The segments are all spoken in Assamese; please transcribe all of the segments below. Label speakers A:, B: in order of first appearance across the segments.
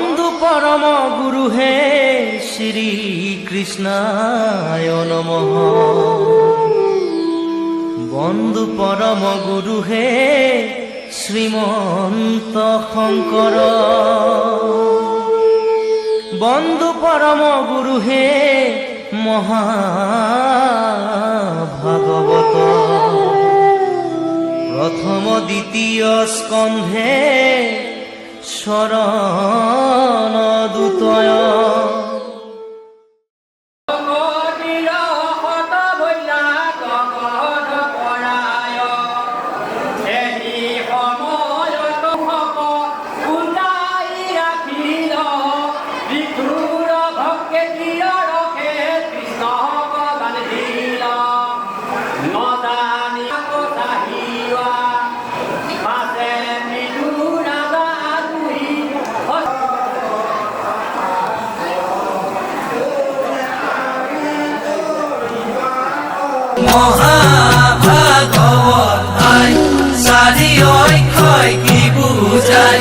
A: বন্ধু পরম গুরু হে শ্রী কৃষ্ণায় নমঃ। বন্ধু পরম গুরু হে শ্রীমন্ত শঙ্কর। বন্ধু পরম গুরু হে মহাভাগবত। প্রথম দ্বিতীয় স্কন্ধে শরণ দুতয়।
B: মহাভাগবত আই চারি অক্ষয় কি বুঝাই,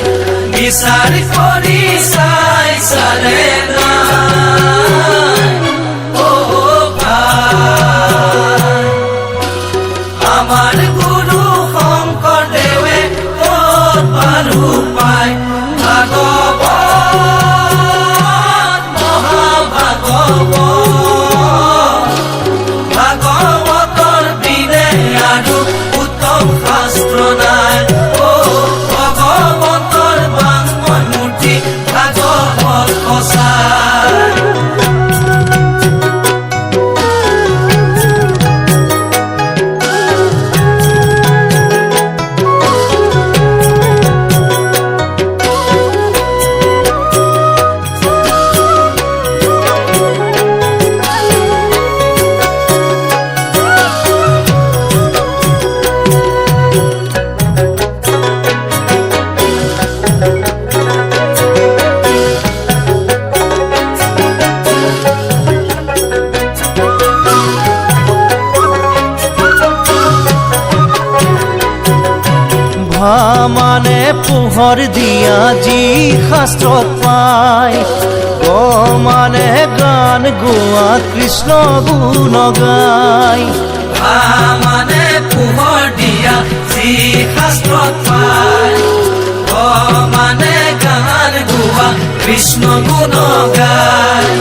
B: বিচার কৰি চাই চালে নাই। ও ভাই আমাৰ গুৰু শংকৰদেৱে ক'ত পালো পাই ভাগৱত মহাভাগৱত। ভাগৱতৰ বিনে আৰু উত্তম শাস্ত্ৰ নাই। ও ভগৱতৰ বাংময় মূৰ্তি ভাগৱত সঁচাই।
A: মানে পোহৰ দিয়া যি শাস্ত্ৰত পায়, গ মানে গান গোৱা কৃষ্ণ গুণ গায়।
B: মানে পোহৰ দিয়া যি শাস্ত্ৰত পায়, মানে গান গোৱা কৃষ্ণ গুণ গায়।